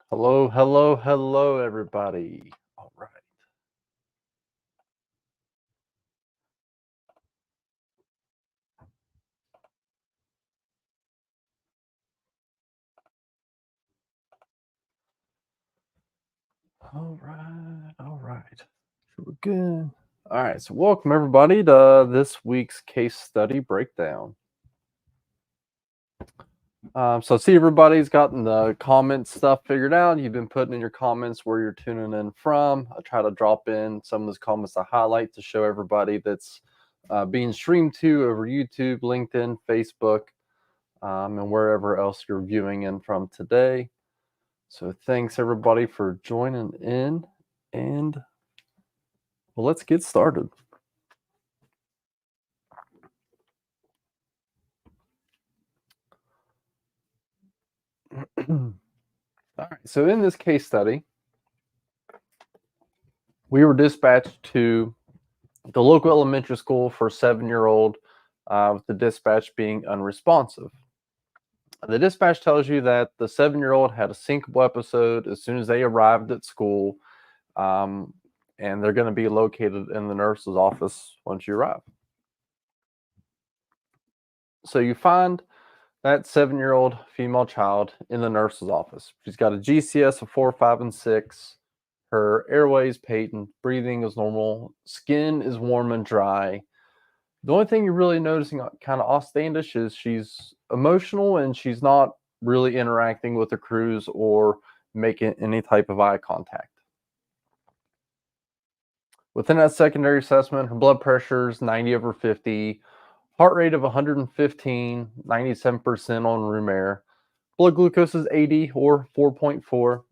Hello, hello, hello, everybody. All right. All right. All right. We're good. All right. So, welcome, everybody, to this week's case study breakdown. So, I see everybody's gotten the comment stuff figured out. You've been putting in your comments where you're tuning in from. I try to drop in some of those comments to highlight to show everybody that's being streamed to over YouTube, LinkedIn, Facebook, and wherever else you're viewing in from today. So thanks everybody for joining in, and well, let's get started. All right, so in this case study, we were dispatched to the local elementary school for a 7-year-old with the dispatch being unresponsive. The dispatch tells you that the 7-year-old had a syncopal episode as soon as they arrived at school, um, and they're going to be located in the nurse's office once you arrive. So you find that 7-year-old female child in the nurse's office. She's got a GCS of 4, 5, and 6. Her airway is patent, breathing is normal, skin is warm and dry. The only thing you're really noticing kind of offstandish is she's emotional and she's not really interacting with the crews or making any type of eye contact. Within that secondary assessment, her blood pressure is 90/50, heart rate of 115, 97% on room air. Blood glucose is 80 or 4.4.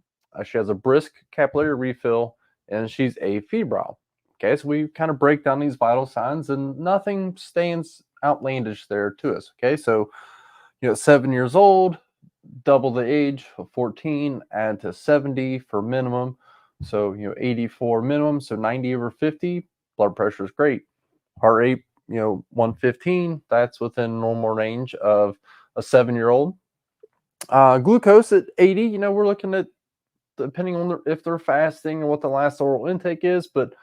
She has a brisk capillary refill, and she's afebrile. Okay, so we kind of break down these vital signs, and nothing stands outlandish there to us. Okay, so 7 years old, double the age of 14, add to 70 for minimum. So 84 minimum, so 90/50. Blood pressure is great. Heart rate, 115. That's within normal range of a 7-year-old. Glucose at 80, we're looking at, depending on if they're fasting and what the last oral intake is, but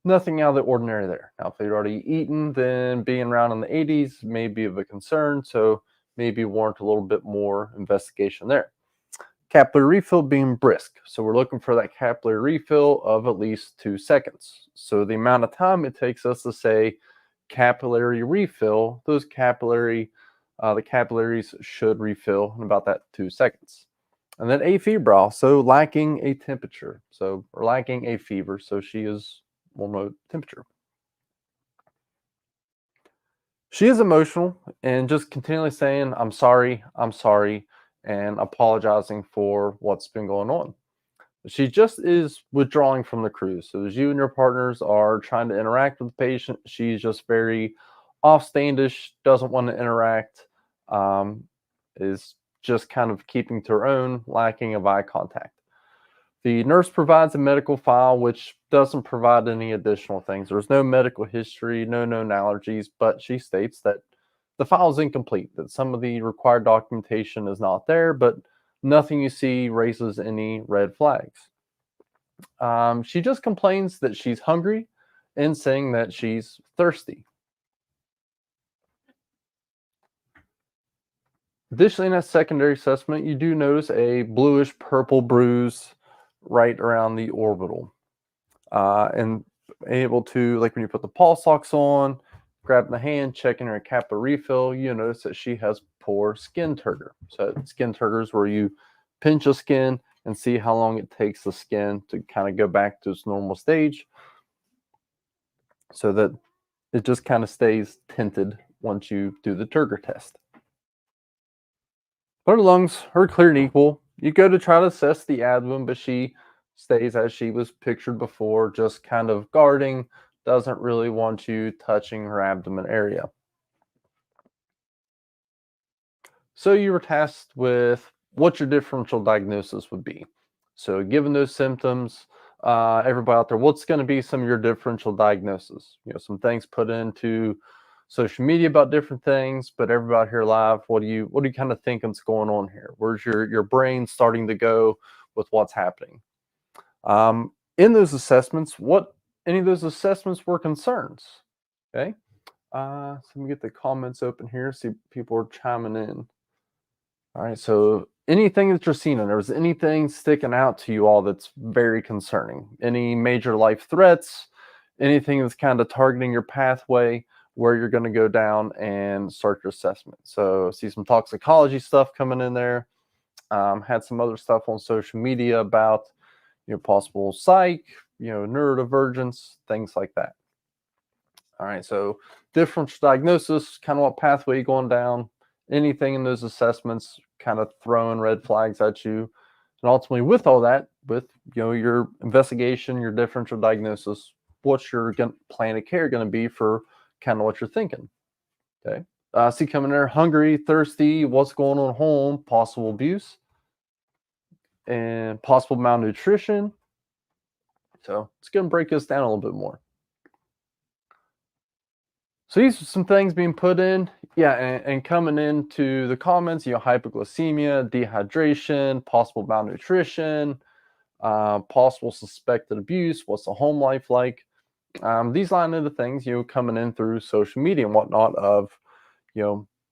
nothing out of the ordinary there. Now, if they'd already eaten, then being around in the 80s may be of a concern, so maybe warrant a little bit more investigation there. Capillary refill being brisk, so we're looking for that capillary refill of at least 2 seconds. So the amount of time it takes us to say capillary refill, the capillaries should refill in about that 2 seconds. And then afebrile, so lacking a temperature, so or lacking a fever, so she is normal temperature. She is emotional and just continually saying, I'm sorry, and apologizing for what's been going on. She just is withdrawing from the cruise. So as you and your partners are trying to interact with the patient, she's just very offstandish, doesn't want to interact, is just kind of keeping to her own, lacking of eye contact. The nurse provides a medical file, which doesn't provide any additional things. There's no medical history, no known allergies, but she states that the file is incomplete, that some of the required documentation is not there, but nothing you see raises any red flags. She just complains that she's hungry and saying that she's thirsty. Additionally, in that secondary assessment, you do notice a bluish purple bruise right around the orbital. And able to, like when you put the pulse socks on, grabbing the hand, checking her capillary refill, you notice that she has poor skin turgor. So skin turgor is where you pinch the skin and see how long it takes the skin to kind of go back to its normal stage, so that it just kind of stays tinted once you do the turgor test. Her lungs are clear and equal. You go to try to assess the abdomen, but she stays as she was pictured before, just kind of guarding, doesn't really want you touching her abdomen area. So you were tasked with what your differential diagnosis would be. So given those symptoms, everybody out there, what's going to be some of your differential diagnosis? Some things put into social media about different things, but everybody here live, what do you kind of think is going on here? Where's your brain starting to go with what's happening. In those assessments, what any of those assessments were concerns? Okay. So let me get the comments open here. See, people are chiming in. All right. So anything that you're seeing, and there was anything sticking out to you all that's very concerning? Any major life threats? Anything that's kind of targeting your pathway where you're going to go down and start your assessment? So see some toxicology stuff coming in there. Had some other stuff on social media about possible psych, neurodivergence, things like that. All right, so differential diagnosis, kind of what pathway you're going down, anything in those assessments, kind of throwing red flags at you, and ultimately with all that, with your investigation, your differential diagnosis, what's your plan of care going to be for kind of what you're thinking? Okay, see coming there, hungry, thirsty, what's going on at home, possible abuse, and possible malnutrition. So it's going to break us down a little bit more. So these are some things being put in, yeah, and coming into the comments, hypoglycemia, dehydration, possible malnutrition, possible suspected abuse. What's the home life like? These line into things, coming in through social media and whatnot of,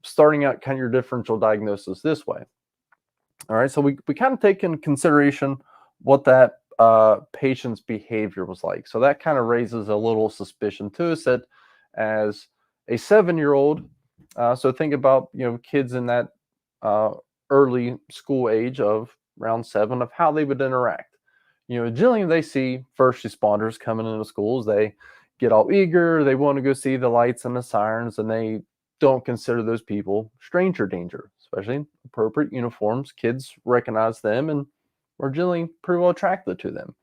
starting out kind of your differential diagnosis this way. All right, so we kind of take in consideration what that patient's behavior was like. So that kind of raises a little suspicion to us that as a 7-year-old, so think about kids in that early school age of around 7 of how they would interact. Generally they see first responders coming into schools, they get all eager, they want to go see the lights and the sirens, and they don't consider those people stranger danger, especially in appropriate uniforms. Kids recognize them and are generally pretty well attracted to them.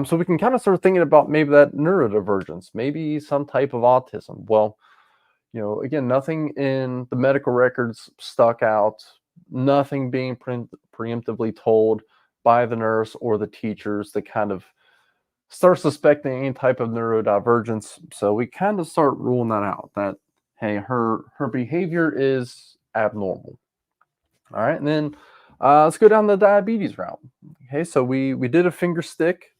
So we can kind of start thinking about maybe that neurodivergence, maybe some type of autism. Well, again, nothing in the medical records stuck out, nothing being preemptively told by the nurse or the teachers that kind of start suspecting any type of neurodivergence. So we kind of start ruling that out, that hey, her behavior is abnormal. All right, and then let's go down the diabetes route. Okay, so we did a finger stick.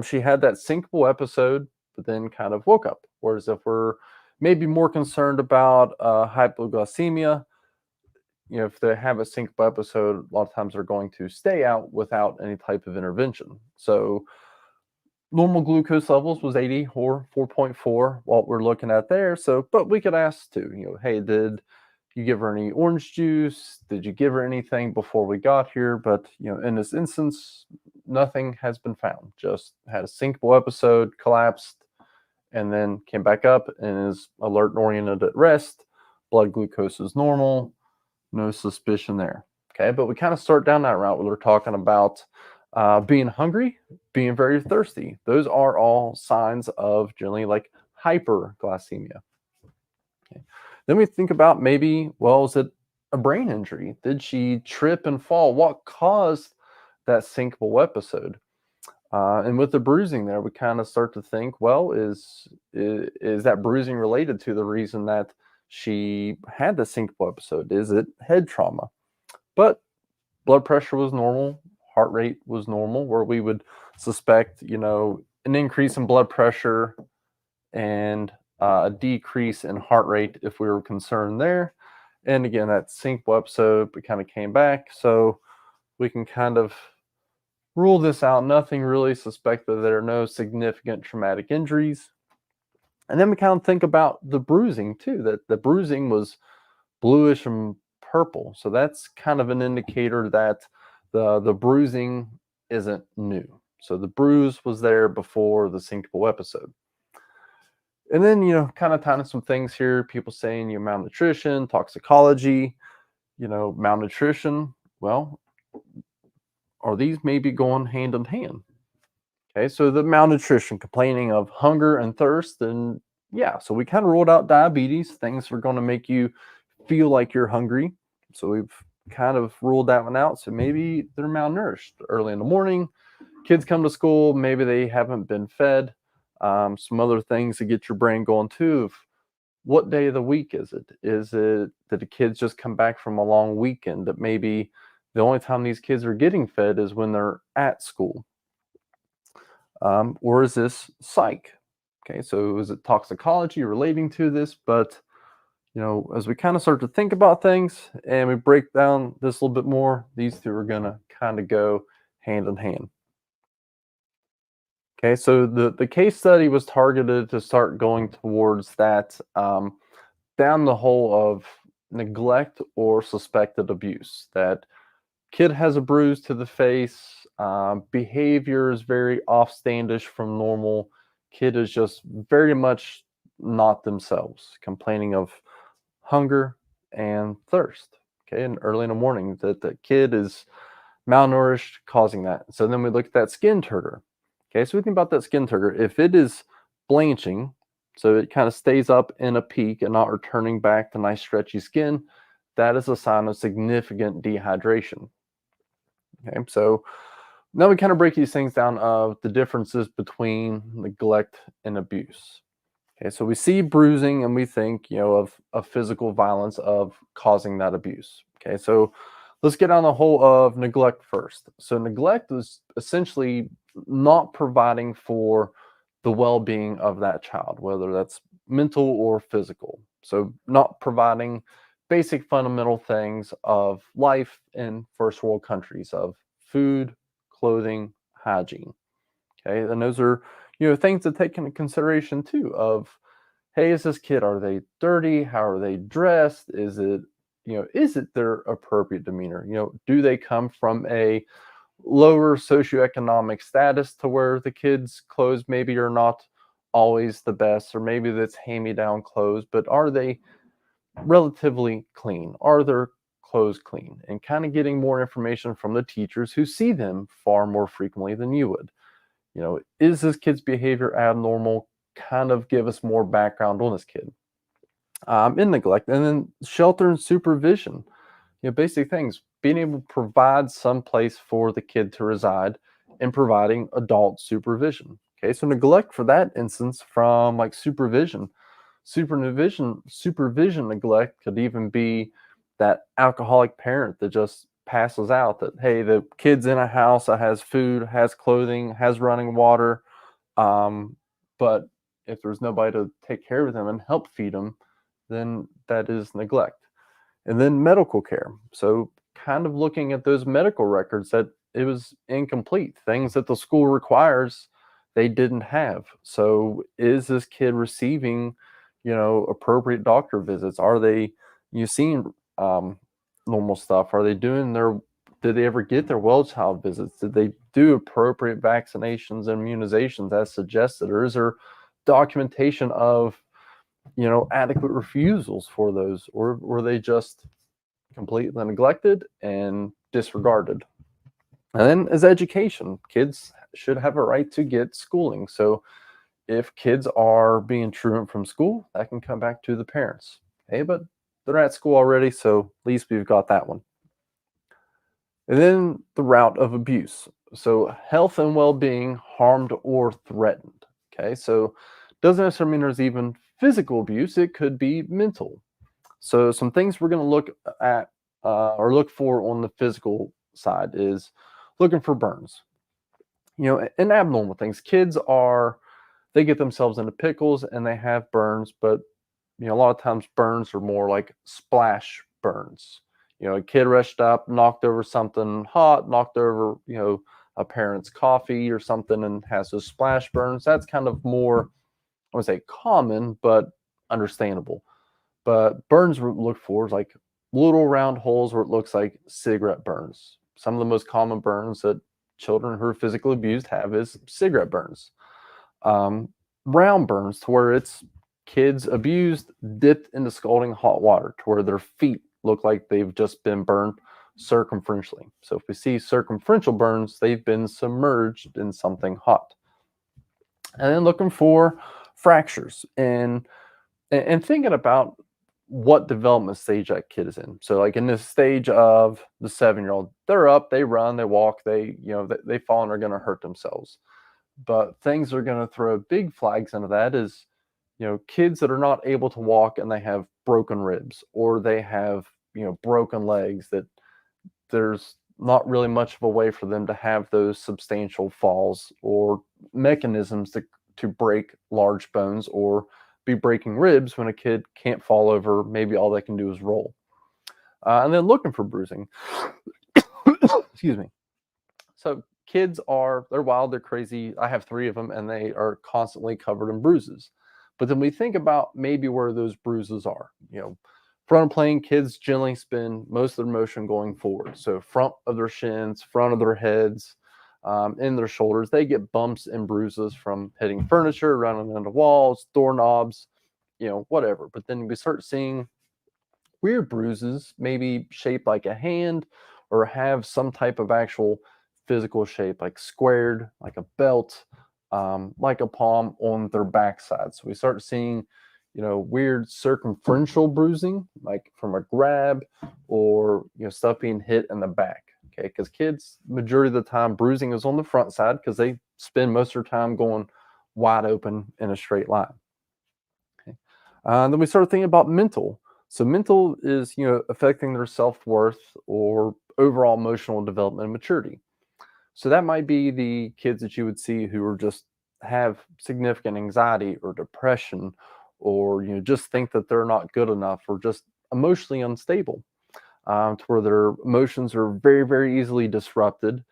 She had that syncopal episode, but then kind of woke up. Whereas if we're maybe more concerned about hypoglycemia, if they have a syncopal episode, a lot of times they're going to stay out without any type of intervention. So normal glucose levels was 80 or 4.4, what we're looking at there. So, but we could ask too, hey, did you give her any orange juice? Did you give her anything before we got here? But, in this instance, nothing has been found. Just had a syncopal episode, collapsed, and then came back up and is alert and oriented at rest. Blood glucose is normal. No suspicion there. Okay, but we kind of start down that route where we're talking about being hungry, being very thirsty. Those are all signs of generally like hyperglycemia. Okay. Then we think about maybe, well, is it a brain injury? Did she trip and fall? What caused that syncopal episode? And with the bruising there, we kind of start to think, well, is that bruising related to the reason that she had the syncopal episode? Is it head trauma? But blood pressure was normal, heart rate was normal, where we would suspect, an increase in blood pressure and a decrease in heart rate if we were concerned there. And again, that syncopal episode, we kind of came back. So we can kind of rule this out. Nothing really suspected. There are no significant traumatic injuries. And then we kind of think about the bruising too, that the bruising was bluish and purple. So that's kind of an indicator that the bruising isn't new. So the bruise was there before the syncopal episode. And then, kind of tying some things here, people saying, malnutrition, toxicology, malnutrition. Well, are these maybe going hand in hand? Okay, so the malnutrition, complaining of hunger and thirst, and yeah, so we kind of ruled out diabetes. Things are going to make you feel like you're hungry. So we've kind of ruled that one out. So maybe they're malnourished early in the morning. Kids come to school, maybe they haven't been fed. Some other things to get your brain going too. Of what day of the week is it? Is it that the kids just come back from a long weekend that maybe The only time these kids are getting fed is when they're at school. Or is this psych? Okay, so is it toxicology relating to this? But as we kind of start to think about things and we break down this a little bit more, these two are gonna kind of go hand in hand. Okay, so the case study was targeted to start going towards that down the hole of neglect or suspected abuse. That kid has a bruise to the face, behavior is very offstandish from normal. Kid is just very much not themselves, complaining of hunger and thirst. Okay, and early in the morning, that the kid is malnourished, causing that. So then we look at that skin turgor. Okay, so we think about that skin turgor. If it is blanching, so it kind of stays up in a peak and not returning back to nice stretchy skin, that is a sign of significant dehydration. Okay, so now we kind of break these things down of the differences between neglect and abuse. Okay, so we see bruising and we think, of physical violence of causing that abuse. Okay, so let's get on the whole of neglect first. So neglect is essentially not providing for the well-being of that child, whether that's mental or physical. So not providing basic fundamental things of life in first world countries of food, clothing, hygiene. Okay, and those are things to take into consideration too of, hey, is this kid, are they dirty? How are they dressed? Is it their appropriate demeanor? Do they come from a lower socioeconomic status to where the kids' clothes maybe are not always the best, or maybe that's hand-me-down clothes, but are they relatively clean? Are their clothes clean? And kind of getting more information from the teachers who see them far more frequently than you would. Is this kid's behavior abnormal? Kind of give us more background on this kid. In neglect, and then shelter and supervision. Basic things. Being able to provide some place for the kid to reside and providing adult supervision. Okay, so neglect for that instance from like supervision neglect could even be that alcoholic parent that just passes out, that hey, the kid's in a house that has food, has clothing, has running water, but if there's nobody to take care of them and help feed them, then that is neglect. And then medical care. So kind of looking at those medical records that it was incomplete, things that the school requires they didn't have. So is this kid receiving, appropriate doctor visits? Are they you seeing normal stuff? Are they doing their did they ever get their well child visits? Did they do appropriate vaccinations and immunizations as suggested? Or is there documentation of, adequate refusals for those? Or were they just completely neglected and disregarded? And then is education. Kids should have a right to get schooling. So if kids are being truant from school, that can come back to the parents. Hey, but they're at school already, so at least we've got that one. And then the route of abuse. So health and well-being harmed or threatened. Okay, so doesn't necessarily mean there's even physical abuse. It could be mental. So some things we're going to look at or look for on the physical side is looking for burns. And abnormal things. Kids they get themselves into pickles and they have burns, but a lot of times burns are more like splash burns. A kid rushed up, knocked over something hot, knocked over, a parent's coffee or something and has those splash burns. That's kind of more, I would say common, but understandable. But burns we look for is like little round holes where it looks like cigarette burns. Some of the most common burns that children who are physically abused have is cigarette burns. Um, Round burns to where it's kids abused dipped into scalding hot water to where their feet look like they've just been burned circumferentially. So if we see circumferential burns, they've been submerged in something hot. And then looking for fractures and thinking about what development stage that kid is in. So like in this stage of the 7-year-old, they're up, they run, they walk, they fall and are going to hurt themselves. But things that are going to throw big flags into that is, kids that are not able to walk and they have broken ribs or they have, broken legs, that there's not really much of a way for them to have those substantial falls or mechanisms to break large bones or be breaking ribs when a kid can't fall over. Maybe all they can do is roll. And then looking for bruising. Excuse me. So kids they're wild, they're crazy. I have three of them, and they are constantly covered in bruises. But then we think about maybe where those bruises are. Front of plane, kids generally spend most of their motion going forward. So front of their shins, front of their heads, in their shoulders. They get bumps and bruises from hitting furniture, running into walls, doorknobs, whatever. But then we start seeing weird bruises, maybe shaped like a hand or have some type of actual physical shape, like squared, like a belt, like a palm on their backside. So we start seeing, weird circumferential bruising, like from a grab or, stuff being hit in the back. Okay. Because kids, majority of the time, bruising is on the front side because they spend most of their time going wide open in a straight line. Okay. Then we start thinking about mental. So mental is, affecting their self-worth or overall emotional development and maturity. So that might be the kids that you would see who are just have significant anxiety or depression, or just think that they're not good enough, or just emotionally unstable, to where their emotions are very, very easily disrupted,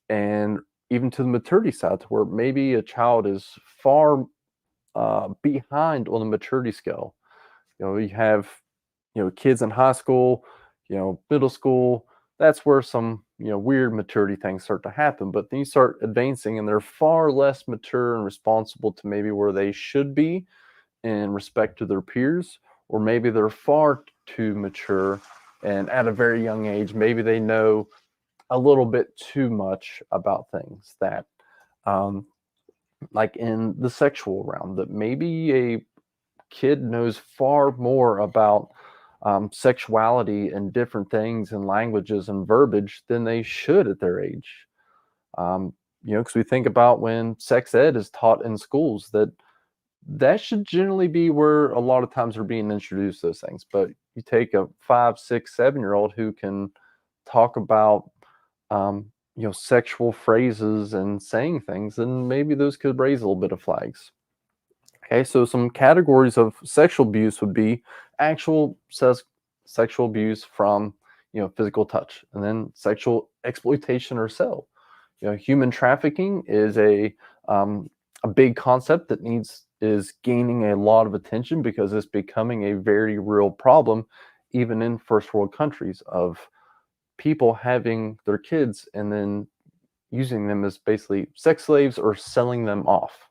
and even to the maturity side, to where maybe a child is far behind on the maturity scale. You have kids in high school, middle school. That's where some weird maturity things start to happen. But then you start advancing, and they're far less mature and responsible to maybe where they should be in respect to their peers, or maybe they're far too mature, and at a very young age, maybe they know a little bit too much about things that, um, like in the sexual realm, that maybe a kid knows far more about sexuality and different things and languages and verbiage than they should at their age. Um, because we think about when sex ed is taught in schools, that should generally be where a lot of times are being introduced those things. But you take a 5, 6, 7 year old who can talk about sexual phrases and saying things, and maybe those could raise a little bit of flags. Okay, so some categories of sexual abuse would be actual sexual abuse from physical touch, and then sexual exploitation or sale. Human trafficking is a big concept that is gaining a lot of attention because it's becoming a very real problem, even in first world countries, of people having their kids and then using them as basically sex slaves or selling them off.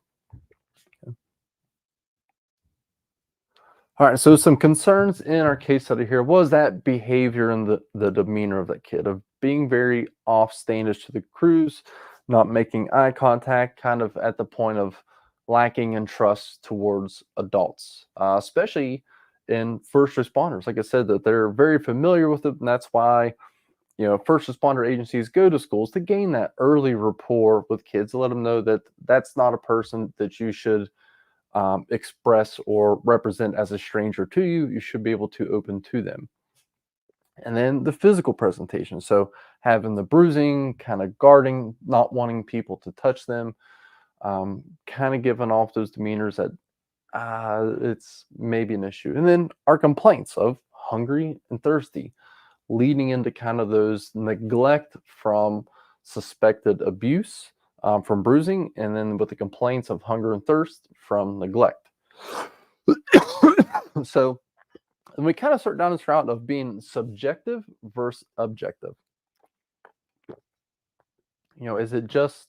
All right, so some concerns in our case study here was that behavior and the demeanor of that kid, of being very off standish to the crews, not making eye contact, kind of at the point of lacking in trust towards adults, especially in first responders. Like I said, that they're very familiar with it, and that's why first responder agencies go to schools to gain that early rapport with kids, to let them know that that's not a person that you should express or represent as a stranger to you. You should be able to open to them. And then the physical presentation. So having the bruising, kind of guarding, not wanting people to touch them, kind of giving off those demeanors that it's maybe an issue. And then our complaints of hungry and thirsty, leading into kind of those neglect from suspected abuse, from bruising, and then with the complaints of hunger and thirst from neglect. So, and we kind of start down this route of being subjective versus objective. Is it just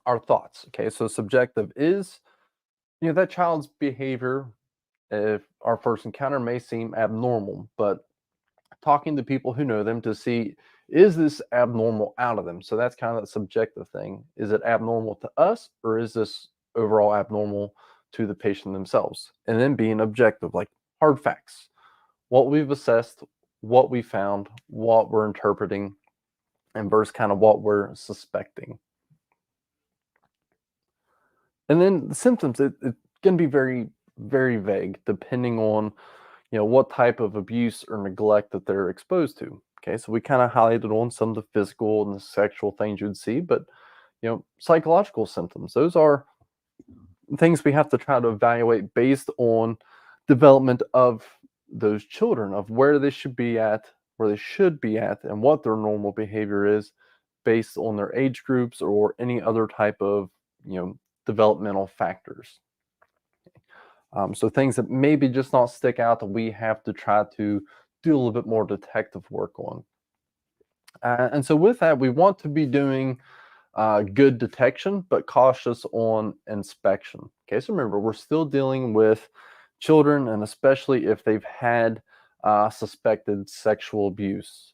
our thoughts? Okay, so subjective is, that child's behavior, if our first encounter may seem abnormal, but talking to people who know them to see, is this abnormal out of them? So that's kind of the subjective thing. Is it abnormal to us, or is this overall abnormal to the patient themselves? And then being objective, like hard facts, what we've assessed, what we found, what we're interpreting, and versus kind of what we're suspecting. And then the symptoms, it can be very, very vague depending on what type of abuse or neglect that they're exposed to. Okay, so we kind of highlighted on some of the physical and the sexual things you'd see, but psychological symptoms, those are things we have to try to evaluate based on development of those children, of where they should be at, where they should be at, and what their normal behavior is based on their age groups or any other type of developmental factors. So things that maybe just not stick out that we have to try to do a little bit more detective work on. And so with that, we want to be doing good detection, but cautious on inspection. Okay, so remember, we're still dealing with children, and especially if they've had suspected sexual abuse.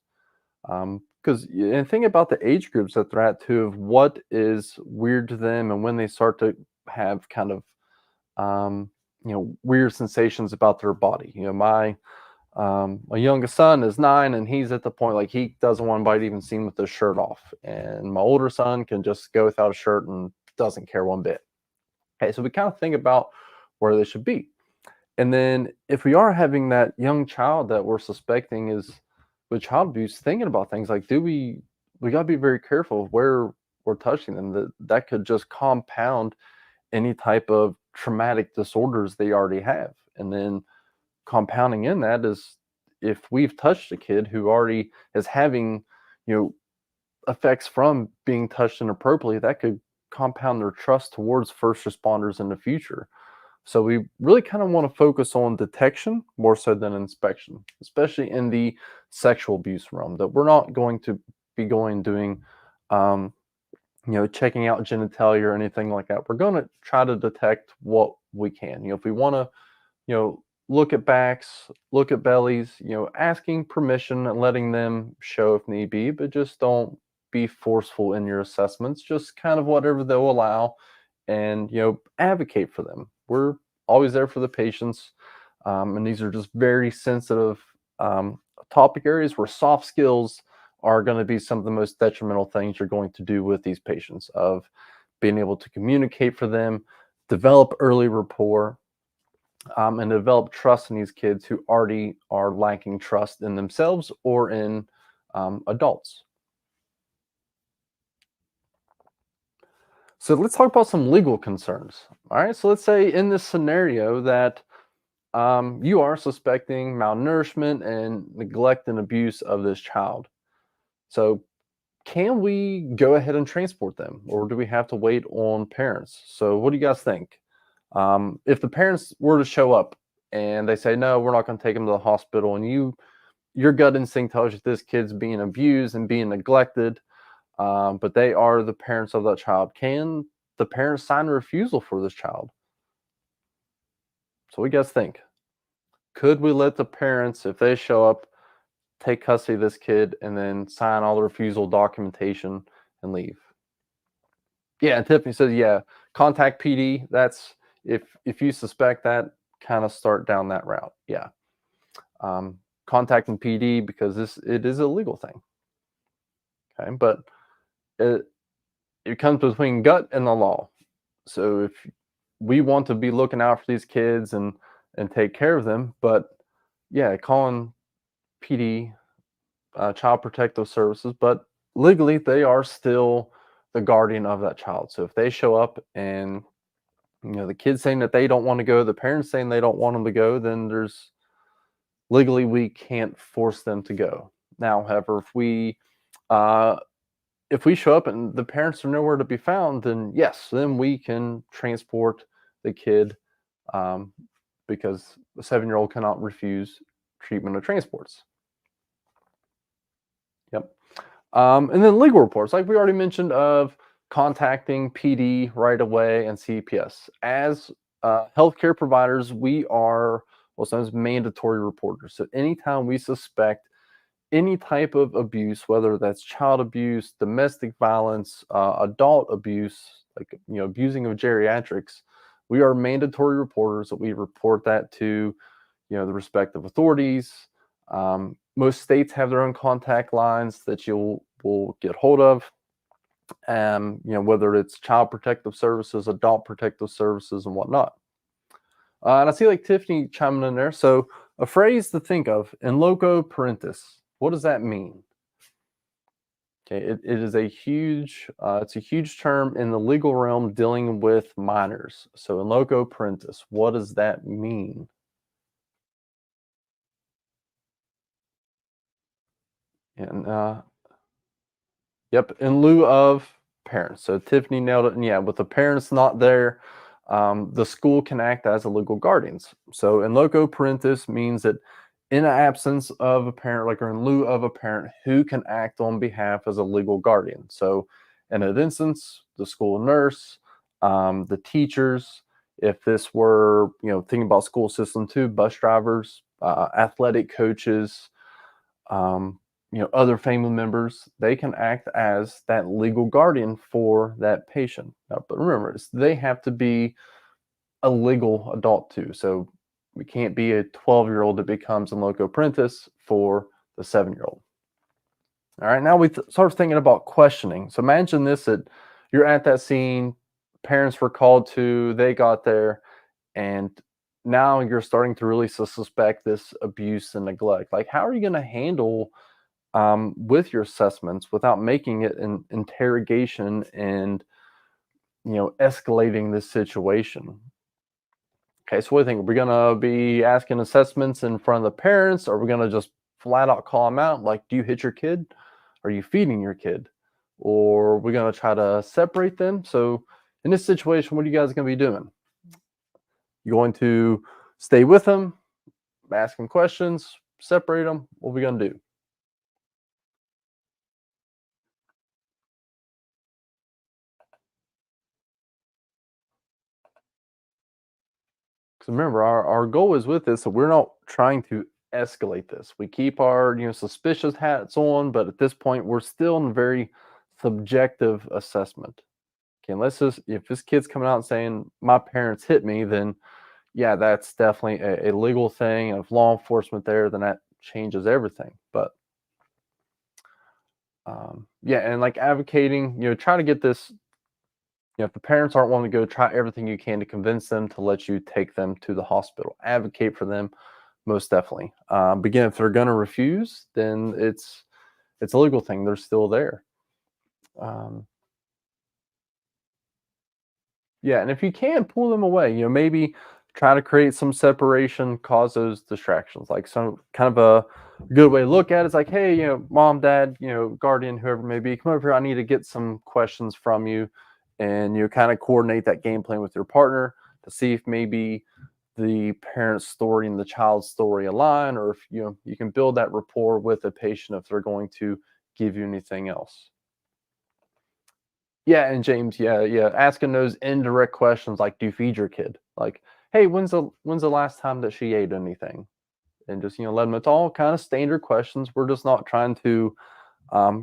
Because and think about the age groups that they're at too, of what is weird to them, and when they start to have kind of weird sensations about their body. My youngest son is 9, and he's at the point like he doesn't want anybody to even see him with his shirt off. And my older son can just go without a shirt and doesn't care one bit. Okay, so we kind of think about where they should be. And then if we are having that young child that we're suspecting is with child abuse, thinking about things like, we got to be very careful of where we're touching them. That could just compound any type of traumatic disorders they already have. And then compounding in that is if we've touched a kid who already is having, effects from being touched inappropriately, that could compound their trust towards first responders in the future. So we really kind of want to focus on detection more so than inspection, especially in the sexual abuse realm, that we're not going to be doing, checking out genitalia or anything like that. We're going to try to detect what we can. If we want to, look at backs, look at bellies, asking permission and letting them show if need be, but just don't be forceful in your assessments. Just kind of whatever they'll allow, and advocate for them. We're always there for the patients, and these are just very sensitive topic areas where soft skills are going to be some of the most detrimental things you're going to do with these patients, of being able to communicate for them, develop early rapport, and develop trust in these kids who already are lacking trust in themselves or in adults. So let's talk about some legal concerns. All right. So let's say in this scenario that you are suspecting malnourishment and neglect and abuse of this child. So can we go ahead and transport them, or do we have to wait on parents? So what do you guys think? If the parents were to show up and they say, no, we're not going to take them to the hospital, and your gut instinct tells you this kid's being abused and being neglected, but they are the parents of that child, can the parents sign a refusal for this child? So what do you guys think? Could we let the parents, if they show up, take custody of this kid and then sign all the refusal documentation and leave? Yeah, and Tiffany says, yeah, contact PD. That's if you suspect that, kind of start down that route. Yeah. Contacting PD, because it is a legal thing. Okay, but it comes between gut and the law. So if we want to be looking out for these kids and take care of them, but yeah, calling PD, Child Protective Services, but legally they are still the guardian of that child. So if they show up and the kids saying that they don't want to go, the parents saying they don't want them to go, then there's legally we can't force them to go. Now, however, if we show up and the parents are nowhere to be found, then yes, then we can transport the kid, because a 7-year-old cannot refuse treatment of transports. Yep. And then legal reports, like we already mentioned, of contacting PD right away and CPS. As healthcare providers, we are what's known as mandatory reporters. So anytime we suspect any type of abuse, whether that's child abuse, domestic violence, adult abuse, like abusing of geriatrics, we are mandatory reporters that we report that to the respective authorities. Most states have their own contact lines that will get hold of. Whether it's Child Protective Services, Adult Protective Services, and whatnot. And I see like Tiffany chiming in there. So A phrase to think of in loco parentis. What does that mean? Okay, it is a huge it's a huge term in the legal realm dealing with minors. So in loco parentis, what does that mean? And yep, in lieu of parents. So Tiffany nailed it. And yeah, with the parents not there, the school can act as a legal guardians. So in loco parentis means that in absence of a parent, like or in lieu of a parent, who can act on behalf as a legal guardian. So in that instance, the school nurse, the teachers. If this were, thinking about school system too, bus drivers, athletic coaches, um, other family members, they can act as that legal guardian for that patient. Now, but remember, they have to be a legal adult too. So we can't be a 12-year-old that becomes a loco parentis for the 7-year-old. All right, now we start thinking about questioning. So imagine this that you're at that scene, parents were called to, they got there, and now you're starting to really suspect this abuse and neglect. Like, how are you going to handle with your assessments without making it an interrogation and escalating this situation? Okay, so what do you think? We're gonna be asking assessments in front of the parents, or we're gonna just flat out call them out? Like, do you hit your kid? Are you feeding your kid? Or we're gonna try to separate them? So in this situation, what are you guys gonna be doing? You going to stay with them, ask them questions, separate them? What are we gonna do? Because remember, our goal is with this, so we're not trying to escalate this. We keep our suspicious hats on, but at this point, we're still in a very subjective assessment. Okay, let's just if this kid's coming out and saying my parents hit me, then yeah, that's definitely a legal thing. If law enforcement there, then that changes everything. But yeah, and like advocating, try to get this. If the parents aren't willing to go, try everything you can to convince them to let you take them to the hospital. Advocate for them, most definitely. But again, if they're going to refuse, then it's a legal thing. They're still there. Um, yeah, and if you can pull them away, maybe try to create some separation, cause those distractions. Like some kind of a good way to look at it is like, hey, mom, dad, guardian, whoever it may be, come over here. I need to get some questions from you, and kind of coordinate that game plan with your partner to see if maybe the parent's story and the child's story align, or if you can build that rapport with the patient if they're going to give you anything else. Yeah, and James, yeah, yeah, asking those indirect questions like, "Do you feed your kid?" Like, "Hey, when's the last time that she ate anything?" And just let them. It's all kind of standard questions. We're just not trying to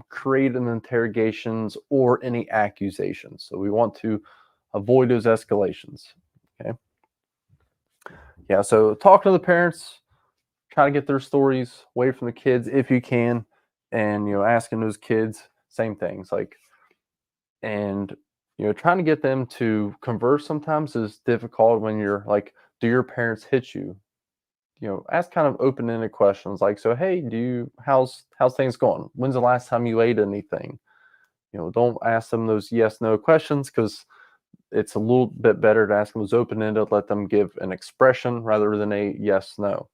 create an interrogations or any accusations. So we want to avoid those escalations. Okay. Yeah. So talk to the parents. Try to get their stories away from the kids if you can, and asking those kids same things like and trying to get them to converse sometimes is difficult when you're like, do your parents hit you? Ask kind of open-ended questions like, so hey, do you how's things going? When's the last time you ate anything? Don't ask them those yes no questions, because it's a little bit better to ask them those open-ended, let them give an expression rather than a yes no.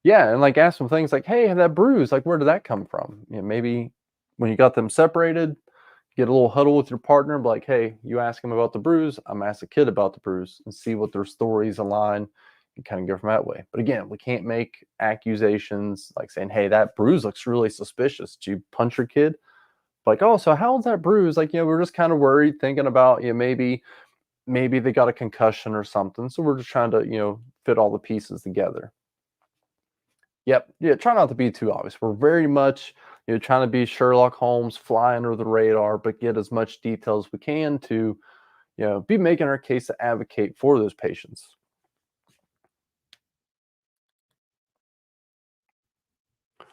Yeah, and like ask them things like, hey, that bruise, like where did that come from? Maybe when you got them separated, get a little huddle with your partner, be like, hey, you ask them about the bruise, I'm ask the kid about the bruise, and see what their stories align and kind of go from that way. But again, we can't make accusations like saying, hey, that bruise looks really suspicious. Did you punch your kid? Like, oh, so how's that bruise? Like, we're just kind of worried, thinking about, maybe they got a concussion or something. So we're just trying to, fit all the pieces together. Yep. Yeah. Try not to be too obvious. We're very much, trying to be Sherlock Holmes, fly under the radar, but get as much detail as we can to, be making our case to advocate for those patients.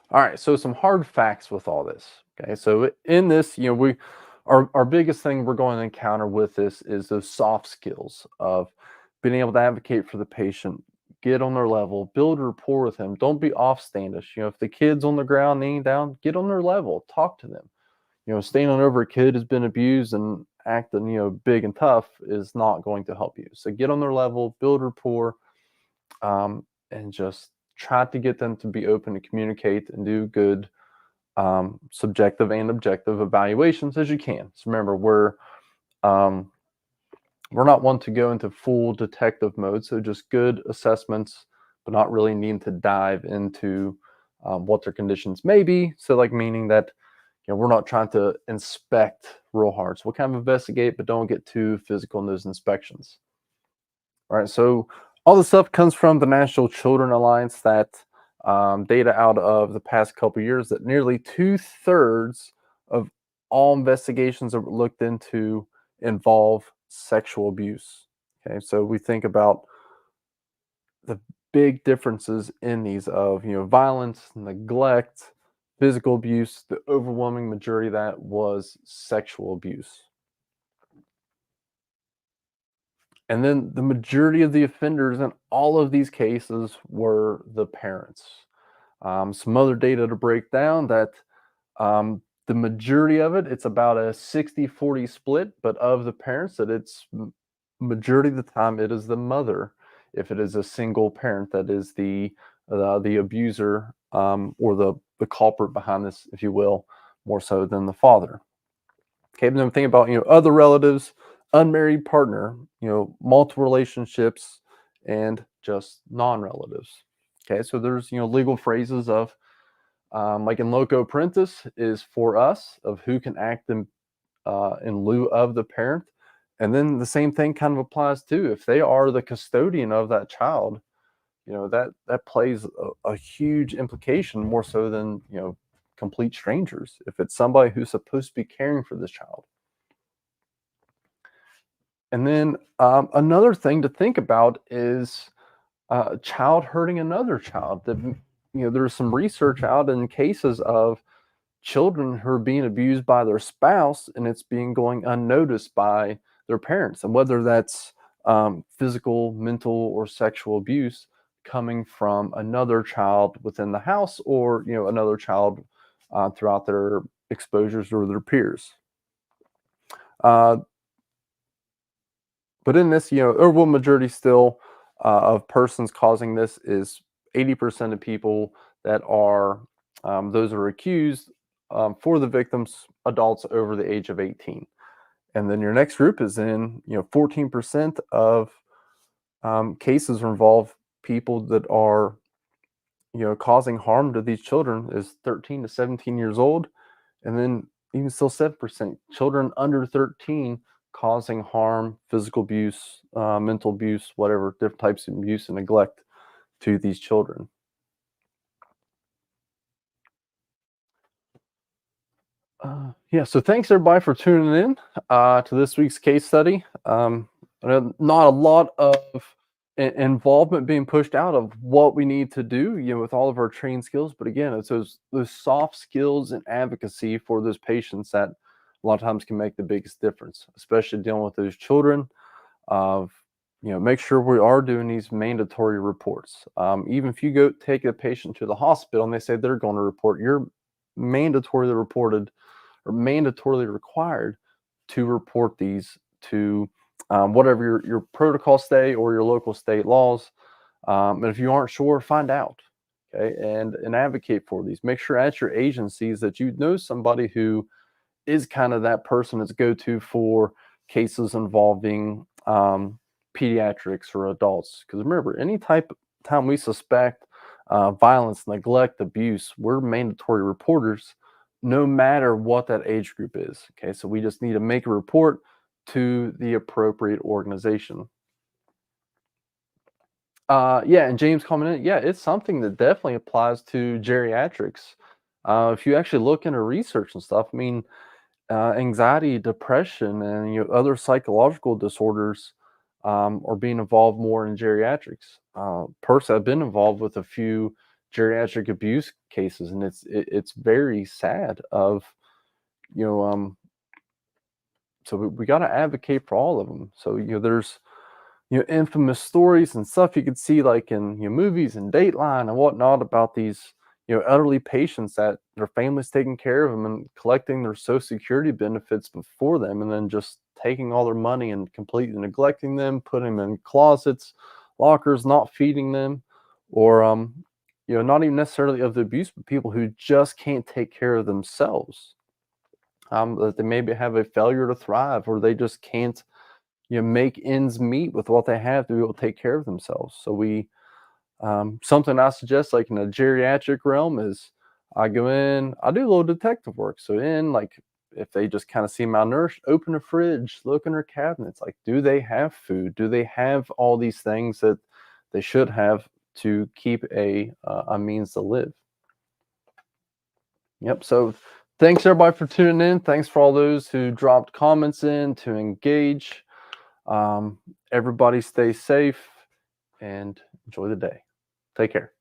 All right. So some hard facts with all this. Okay. So in this, our biggest thing we're going to encounter with this is those soft skills of being able to advocate for the patient, get on their level, build rapport with them. Don't be offstandish. If the kid's on the ground, kneeling down, get on their level, talk to them. Standing over a kid who's been abused and acting, big and tough is not going to help you. So get on their level, build rapport, and just try to get them to be open to communicate and do good subjective and objective evaluations as you can. So remember, um, we're not one to go into full detective mode, so just good assessments, but not really needing to dive into what their conditions may be. So, like, meaning that we're not trying to inspect real hard. So we'll kind of investigate, but don't get too physical in those inspections. All right. So all the stuff comes from the National Children Alliance. That data out of the past couple years that nearly 2/3 of all investigations that were looked into involve sexual abuse. Okay. So we think about the big differences in these of violence, neglect, physical abuse. The overwhelming majority of that was sexual abuse. And then the majority of the offenders in all of these cases were the parents. Some other data to break down that the majority of it, it's about a 60-40 split, but of the parents, that it's majority of the time it is the mother, if it is a single parent, that is the abuser, or the culprit behind this, if you will, more so than the father. Okay, but then think about other relatives, unmarried partner, multiple relationships, and just non-relatives. Okay, so there's legal phrases of like in loco parentis is for us of who can act in lieu of the parent, and then the same thing kind of applies too if they are the custodian of that child. That plays a huge implication more so than complete strangers if it's somebody who's supposed to be caring for this child. And then another thing to think about is a child hurting another child. There's some research out in cases of children who are being abused by their spouse, and it's being going unnoticed by their parents. And whether that's physical, mental, or sexual abuse coming from another child within the house, or another child throughout their exposures or their peers. Uh, But in this, overwhelming majority still of persons causing this is 80% of people that are those are accused for the victims, adults over the age of 18. And then your next group is in 14% of cases involve people that are causing harm to these children is 13 to 17 years old, and then even still 7% children under 13 causing harm, physical abuse, mental abuse, whatever different types of abuse and neglect to these children. Yeah, so thanks everybody for tuning in to this week's case study. I know not a lot of involvement being pushed out of what we need to do, with all of our trained skills. But again, it's those soft skills and advocacy for those patients that a lot of times can make the biggest difference, especially dealing with those children. Of make sure we are doing these mandatory reports. Even if you go take a patient to the hospital and they say they're going to report, you're mandatorily reported or mandatorily required to report these to whatever your protocol state or your local state laws. And if you aren't sure, find out. Okay, and advocate for these. Make sure at your agencies that you know somebody who is kind of that person that's go to for cases involving pediatrics or adults. Because remember, any time we suspect violence, neglect, abuse, we're mandatory reporters, no matter what that age group is. Okay, so we just need to make a report to the appropriate organization. Yeah, and James commented, yeah, it's something that definitely applies to geriatrics. If you actually look into research and stuff, I mean, anxiety, depression, and other psychological disorders are being involved more in geriatrics. Personally, I've been involved with a few geriatric abuse cases, and it's very sad. Of you know, so we got to advocate for all of them. So there's infamous stories and stuff you could see like in movies and Dateline and whatnot about these elderly patients that their families taking care of them and collecting their Social Security benefits before them, and then just taking all their money and completely neglecting them, putting them in closets, lockers, not feeding them, or not even necessarily of the abuse, but people who just can't take care of themselves. That they maybe have a failure to thrive, or they just can't make ends meet with what they have to be able to take care of themselves. So something I suggest, like in a geriatric realm, is I go in, I do a little detective work. So like if they just kind of seem malnourished, open a fridge, look in their cabinets, like do they have food? Do they have all these things that they should have to keep a means to live? Yep. So thanks everybody for tuning in. Thanks for all those who dropped comments in to engage. Everybody stay safe and enjoy the day. Take care.